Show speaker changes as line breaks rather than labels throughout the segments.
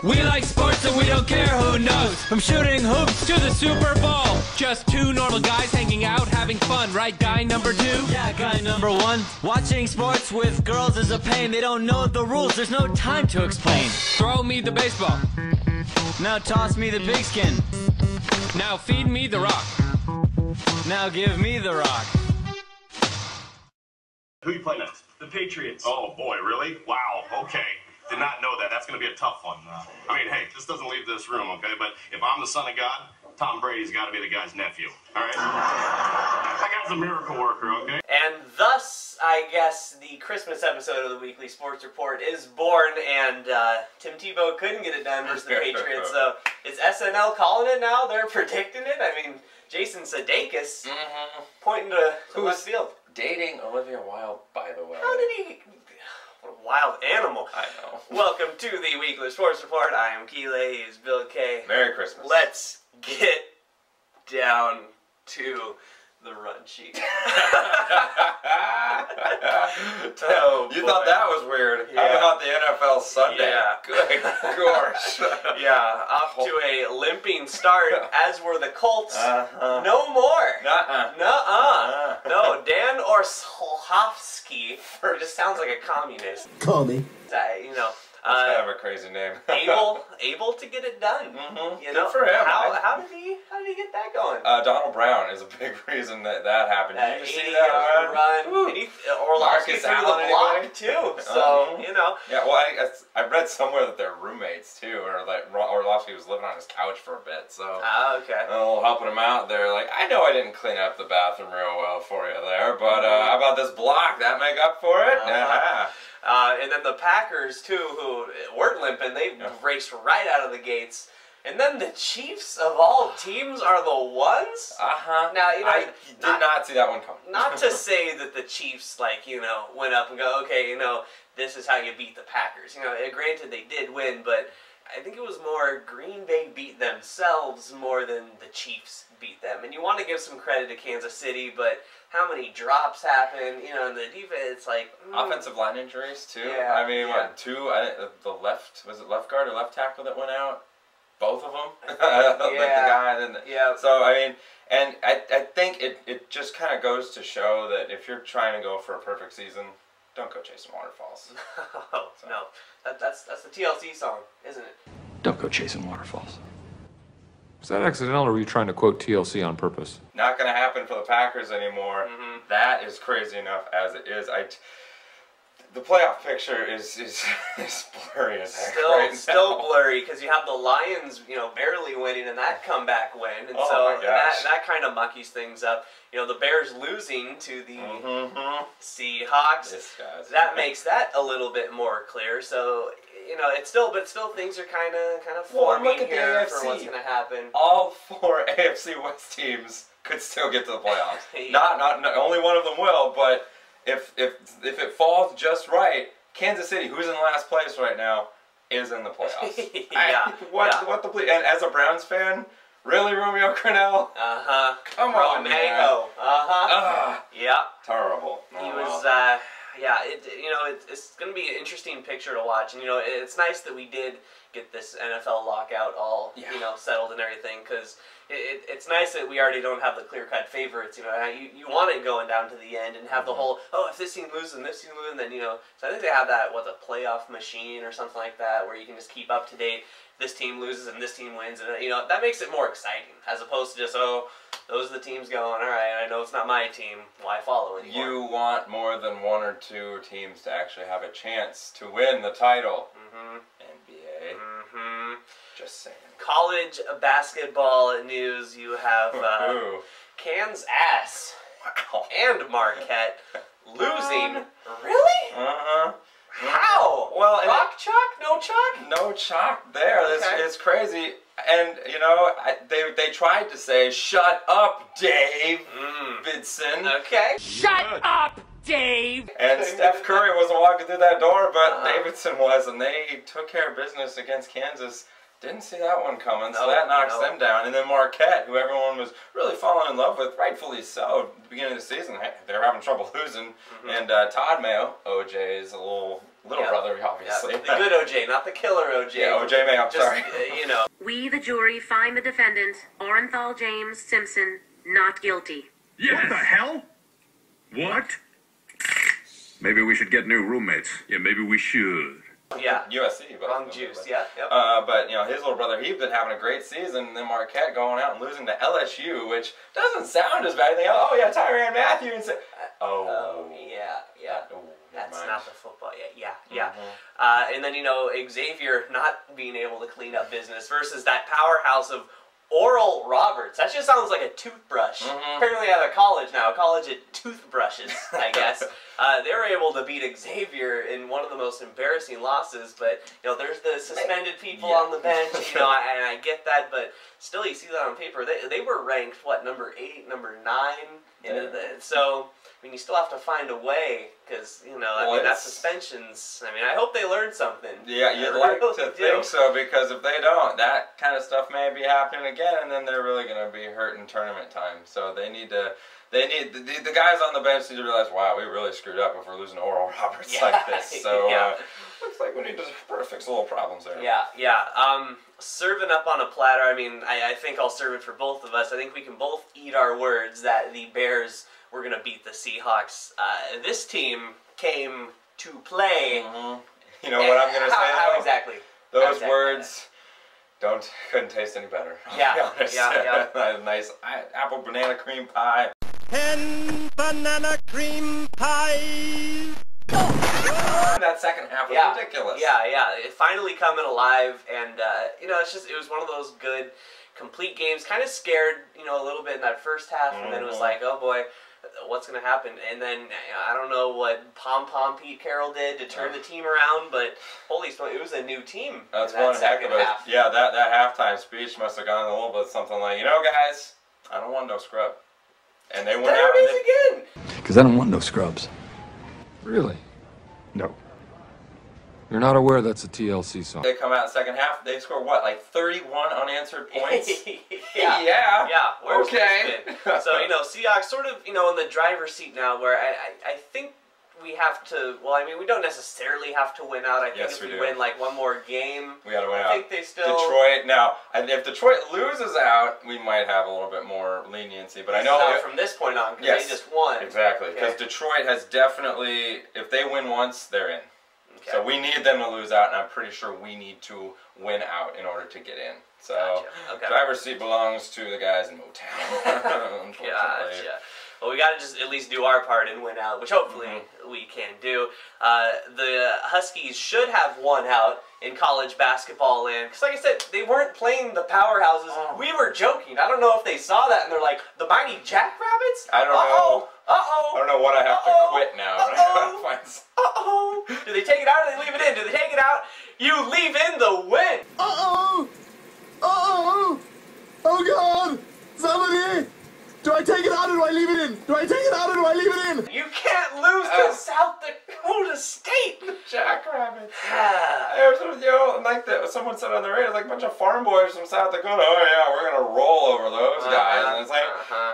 We like sports and we don't care who knows. From shooting hoops to the Super Bowl. Just two normal guys hanging out, having fun, right, guy number two?
Yeah, guy number one. Watching sports with girls is a pain. They don't know the rules, there's no time to explain.
Throw me the baseball.
Now toss me the pigskin.
Now feed me the rock.
Now give me the rock.
Who you play next?
The Patriots.
Oh boy, really? Wow, okay. Did not know that. That's going to be a tough one. I mean, hey, this doesn't leave this room, okay? But if I'm the son of God, Tom Brady's got to be the guy's nephew, all right? That guy's a miracle worker, okay?
And thus, I guess, the Christmas episode of the Weekly Sports Report is born, and Tim Tebow couldn't get it done versus the Patriots, so is SNL calling it now? They're predicting it? I mean, Jason Sudeikis pointing to left field.
Dating Olivia Wilde, by the way.
How did he... What a wild animal.
I know.
Welcome to the Weekly Sports Report. I am Keelay, he is Bill K.
Merry Christmas.
Let's get down to the run sheet.
Oh, you thought that was weird.
Yeah.
How about the NFL Sunday?
Yeah.
Good gosh.
Yeah, off to a limping start, as were the Colts. No more. Nuh-uh. No, Dan Orlovsky. It just sounds like a communist.
Call me.
You know.
That's kind of a crazy name.
able to get it done. You know,
good for him.
How did he get that going?
Donald Brown is a big reason that happened. Did you see that
run? Orlovsky threw the block too. So you know.
Yeah, well, I read somewhere that they're roommates too, or that Orlovsky was living on his couch for a bit. So
okay.
Helping him out there. Like, I know I didn't clean up the bathroom real well for you there, but how about this block? That make up for it?
And then the Packers, too, who weren't limping, they raced right out of the gates. And then the Chiefs, of all teams, are the ones? Now, you know,
I did not see that one coming.
Not to say that the Chiefs, like, you know, went up and go, okay, you know, this is how you beat the Packers. You know, granted, they did win, but I think it was more Green Bay beat themselves more than the Chiefs beat them. And you want to give some credit to Kansas City, but how many drops happened, you know, in the defense, like...
Offensive line injuries, too.
Yeah,
I mean, what, two, the left, was it left guard or left tackle that went out? Both of them? Like the guy, and then So, I mean, and I think it just kind of goes to show that if you're trying to go for a perfect season, don't go chasing waterfalls.
No. That's the TLC song, isn't it?
Don't go chasing waterfalls. Was that accidental, or were you trying to quote TLC on purpose?
Not going to happen for the Packers anymore. That is crazy enough as it is. The playoff picture is blurry as heck right now.
Still blurry, because you have the Lions, you know, barely winning in that comeback win, and so that kind of muckies things up. You know, the Bears losing to the Seahawks. That makes that a little bit more clear. So, you know, but still things are kind of forming here for what's going to happen.
All four AFC West teams could still get to the playoffs. not only one of them will, but if it falls just right, Kansas City, who's in last place right now, is in the playoffs. What the and as a Browns fan, really, Romeo Crennel? Come on, man.
Yeah.
Terrible.
He was. It's going to be an interesting picture to watch, and you know, it's nice that we did get this NFL lockout all you know, settled and everything, because it's nice that we already don't have the clear-cut favorites. You know, you want it going down to the end and have the whole, if this team loses and this team loses, then, you know, so I think they have that, a playoff machine or something like that, where you can just keep up to date. This team loses and this team wins, and you know, that makes it more exciting, as opposed to just, those are the teams going, all right, I know it's not my team, why follow anymore?
You want more than one or two teams to actually have a chance to win the title. NBA. Just saying.
College basketball news, you have Kansas and Marquette losing. Really? How?
Well,
rock chalk? No chalk?
No chalk there. It's crazy. And, you know, they tried to say, shut up, Dave Bidson.
Okay.
Shut up, Dave!
And Steph Curry wasn't walking through that door, but Davidson was, and they took care of business against Kansas. Didn't see that one coming, so that knocks them down. And then Marquette, who everyone was really falling in love with, rightfully so, at the beginning of the season, they were having trouble losing. And Todd Mayo, OJ's little Little brother, obviously.
The good OJ, not the killer OJ.
Yeah, OJ May, I'm sorry.
You know.
We, the jury, find the defendant, Orenthal James Simpson, not guilty.
Yes. What the hell? What? Maybe we should get new roommates. Yeah, maybe we should.
Yeah.
USC, but
wrong juice. Yeah. Yep.
But you know, his little brother, he's been having a great season. And then Marquette going out and losing to LSU, which doesn't sound as bad. They go, oh yeah, Tyrann Mathieu, and say,
yeah. That's not the football. Yeah. And then, you know, Xavier not being able to clean up business versus that powerhouse of Oral Roberts. That just sounds like a toothbrush. Apparently at a college now, a college of toothbrushes, I guess. They were able to beat Xavier in one of the most embarrassing losses, but, you know, there's the suspended people on the bench, you know, and I get that, but still you see that on paper. They were ranked, what, number 8, number 9? So, I mean, you still have to find a way, because, you know, I mean, that suspensions, I mean, I hope they learned something.
Yeah, you'd like to think so, because if they don't, that kind of stuff may be happening again, and then they're really going to be hurt in tournament time. So they need to, the guys on the bench need to realize, wow, we really screwed up if we're losing Oral Roberts like this. So looks like we need to fix a little problems there. Serving up on a platter, I mean, I think I'll serve it for both of us. I think we can both eat our words that the Bears were going to beat the Seahawks. This team came to play. You know what I'm going to say?
How exactly?
Those words couldn't taste any better.
Yeah.
Nice apple banana cream pie.
10 banana cream pies.
That second half was ridiculous.
It finally coming alive, and you know, it was one of those good, complete games. Kind of scared, you know, a little bit in that first half, and then it was like, oh boy, what's going to happen? And then, I don't know what Pom Pete Carroll did to turn the team around, but holy smokes, it was a new team.
That's one heck of a half. Yeah, that halftime speech must have gone a little bit something like, you know, guys, I don't want no scrub. And they went out
again.
Because I don't want no scrubs.
Really?
No.
You're not aware that's a TLC song?
They come out in the second half, they score what, like 31 unanswered points?
Yeah.
Okay.
So, you know, Seahawks sort of, you know, in the driver's seat now, where I think we have to, well, I mean, we don't necessarily have to win out. I think if we win, like, one more game,
we gotta win out.
I think they still...
Detroit, now, if Detroit loses out, we might have a little bit more leniency, but I know...
from this point on, because they just won.
Exactly, because Detroit has definitely, if they win once, they're in. Okay. So we need them to lose out, and I'm pretty sure we need to win out in order to get in. So, driver's seat belongs to the guys in Motown, unfortunately.
Well, we got to just at least do our part and win out, which hopefully we can do. The Huskies should have won out in college basketball land. Because like I said, they weren't playing the powerhouses. We were joking. I don't know if they saw that and they're like, the mighty Jackrabbits?
I don't know. I don't know what I have to quit now.
Do they take it out or do they leave it in? Do they take it out? You leave in the win.
Oh God! Somebody! Do I take it out or do I leave it in? Do I take it out or do I leave it in?
You can't lose to South Dakota State!
Jackrabbits. You know, like someone said on the radio, like a bunch of farm boys from South Dakota. Oh yeah, we're gonna roll over those guys. And it's like,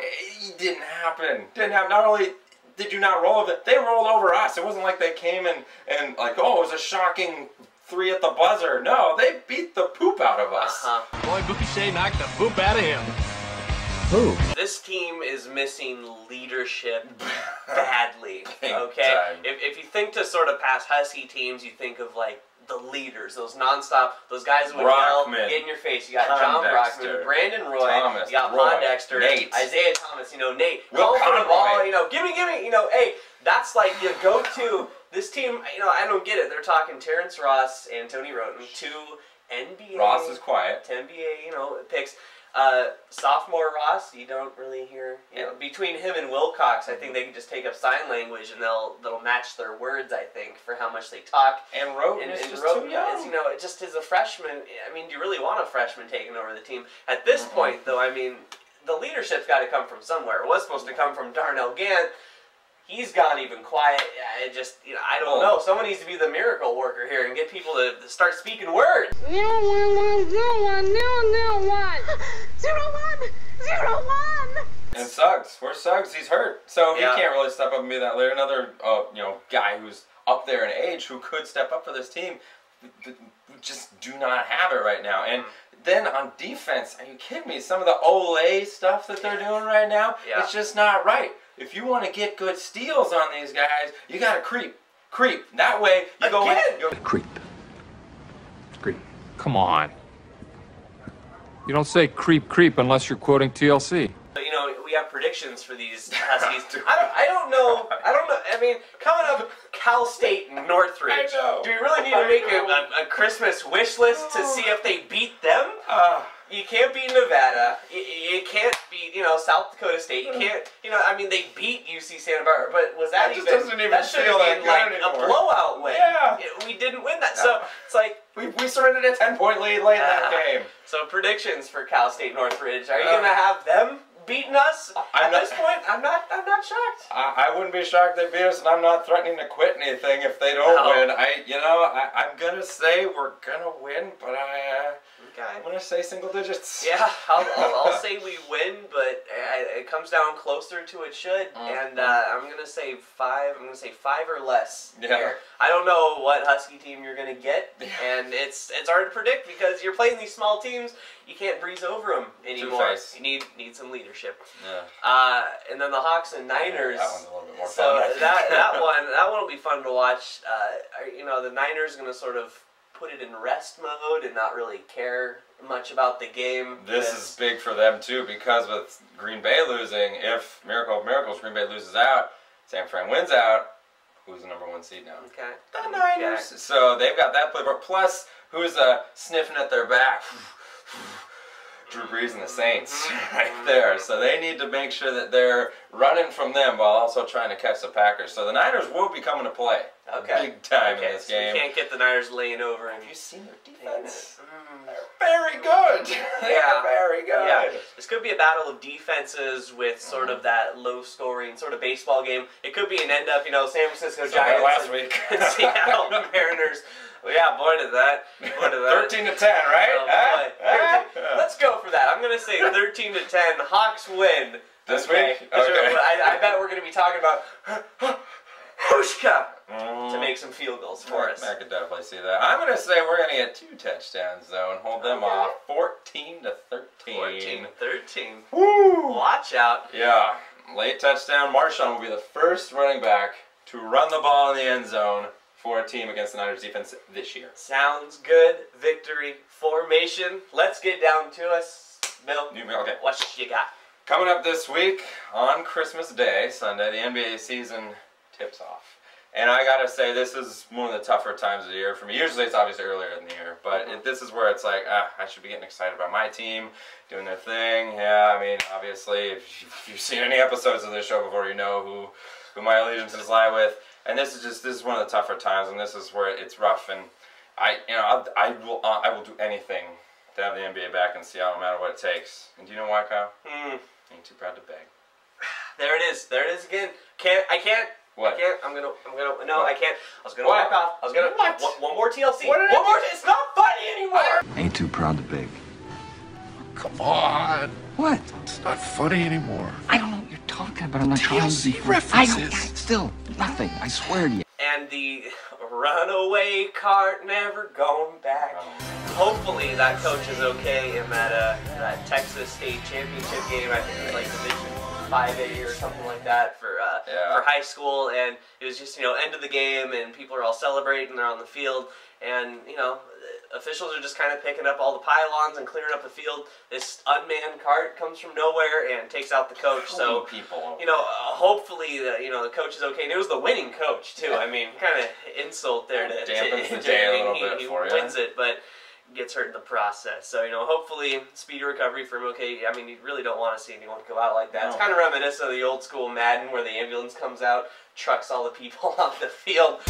it didn't happen. Not only did you not roll over, they rolled over us. It wasn't like they came and like, oh, it was a shocking 3 at the buzzer. No, they beat the poop out of us.
Boy, Boucher knocked the poop out of him.
Who?
This team is missing leadership badly, okay? If you think to sort of past Husky teams, you think of like the leaders, those nonstop, those guys who would yell, get in your face. You got John Brockman, Brandon Roy, you got Pondexter,
Nate,
Isaiah Thomas, you know, Nate,
Will
the ball, you know, gimme, you know, hey, that's like your go-to. This team, you know, I don't get it. They're talking Terrence Ross and Tony Roten, 2 NBA.
Ross is quiet.
10 NBA, you know, picks. Sophomore Ross, you don't really hear. You know, between him and Wilcox, I think they can just take up sign language and they'll match their words. I think for how much they talk.
And Roten is just too young.
Is, you know, just as a freshman. I mean, do you really want a freshman taking over the team at this point? Though, I mean, the leadership's got to come from somewhere. It was supposed to come from Darnell Gant. He's gone even quiet. I just, you know, I don't know. Someone needs to be the miracle worker here and get people to start speaking words.
0-1-1-0-1-0-1. 0-1-0-1.
And Suggs, where's Suggs? He's hurt, so he can't really step up and be that leader. Another, you know, guy who's up there in age who could step up for this team. We just do not have it right now. And then on defense, are you kidding me? Some of the Olay stuff that they're doing right now, it's just not right. If you want to get good steals on these guys, you got to creep. That way, you go in.
Creep.
Come on. You don't say creep unless you're quoting TLC.
You know, we have predictions for these Huskies. I don't know. I mean, coming up, Cal State and Northridge.
I know.
Do we really need to make a Christmas wish list to see if they beat them? You can't beat Nevada. You can't beat, you know, South Dakota State. You can't, you know, I mean, they beat UC Santa Barbara, but was that
just doesn't even
that should
feel
have been like
anymore.
a blowout win.
Yeah.
We didn't win that. So it's like
we surrendered a 10-point lead late in that game.
So predictions for Cal State Northridge. Are you gonna have them beating us? At this point, I'm not shocked.
I wouldn't be shocked if they beat us, and I'm not threatening to quit anything if they don't win. I'm gonna say we're gonna win, but I'm gonna say single digits.
Yeah, I'll say we win, but it comes down closer to it should, and I'm gonna say 5. I'm gonna say 5 or less.
Yeah.
Here. I don't know what Husky team you're gonna get, and it's hard to predict because you're playing these small teams. You can't breeze over them anymore.
Two-face.
You need some leadership.
Yeah.
And then the Hawks and Niners.
That one's a little bit more
so
fun.
that one will be fun to watch. You know, the Niners are gonna sort of put it in rest mode and not really care much about the game.
This is big for them too, because with Green Bay losing, if Miracle of Miracles, Green Bay loses out, San Fran wins out, who's the #1 seed now?
Okay.
The Niners. So they've got that play, but plus who's sniffing at their back? Drew Brees and the Saints right there. So they need to make sure that they're running from them while also trying to catch the Packers. So the Niners will be coming to play big time in this game.
You can't get the Niners laying over.
Have you seen their defense? They're very good. They are very good.
Yeah. This could be a battle of defenses with sort of that low-scoring sort of baseball game. It could be an end-up, you know, San Francisco Giants
last week.
and Seattle Mariners. Well, yeah, boy to that.
13-10, right?
Oh, let's go for that. I'm going to say 13-10. Hawks win.
This week? Okay.
I bet we're going to be talking about Hushka to make some field goals for us.
I could definitely see that. I'm going to say we're going to get 2 touchdowns, though, and hold them off 14-13.
14-13.
Woo!
Watch out.
Yeah. Late touchdown. Marshawn will be the first running back to run the ball in the end zone for a team against the Niners defense this year.
Sounds good. Victory formation. Let's get down to us. Bill,
okay.
What you got?
Coming up this week on Christmas Day, Sunday, the NBA season tips off. And I gotta say, this is one of the tougher times of the year for me. Usually it's obviously earlier in the year, but this is where it's like, I should be getting excited about my team doing their thing. Yeah, I mean, obviously, if you've seen any episodes of this show before, you know who my allegiances lie with. And this is one of the tougher times, and this is where it's rough. And I will do anything to have the NBA back in Seattle, no matter what it takes. And do you know why, Kyle? Ain't too proud to beg.
There it is again. I can't.
What?
I can't. I'm gonna. No,
what?
I can't. I was gonna walk off. I was gonna.
What?
One more TLC.
What did
one more. It's not funny anymore.
Ain't too proud to beg.
Come on.
What?
It's not funny anymore.
I don't know what you're talking about. I'm not trying to be
TLC references.
I don't. Still nothing. I swear to you.
And the runaway cart never going back. Hopefully that coach is okay in that Texas State championship game. I think it was like Division 5A or something like that for high school. And it was just, end of the game and people are all celebrating. They're on the field and, officials are just kind of picking up all the pylons and clearing up the field. This unmanned cart comes from nowhere and takes out the coach. So, hopefully, the coach is okay. And it was the winning coach, too. I mean, kind of insult there to
dampens the day a little bit for you.
He wins it, but gets hurt in the process. So, hopefully, speedy recovery for him. Okay, I mean, you really don't want to see anyone go out like that. No. It's kind of reminiscent of the old school Madden where the ambulance comes out, trucks all the people off the field.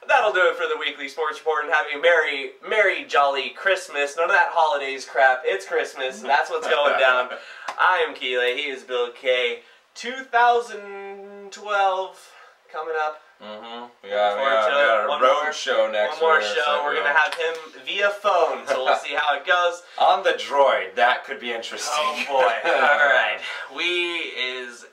That'll do it for the weekly sports report, and having a merry, jolly Christmas. None of that holidays crap. It's Christmas, and that's what's going down. I am Keelay. He is Bill K. 2012 coming up.
We got a road show next week.
One more show. We're going to have him via phone, so we'll see how it goes.
On the droid. That could be interesting.
Oh, boy. All right. We is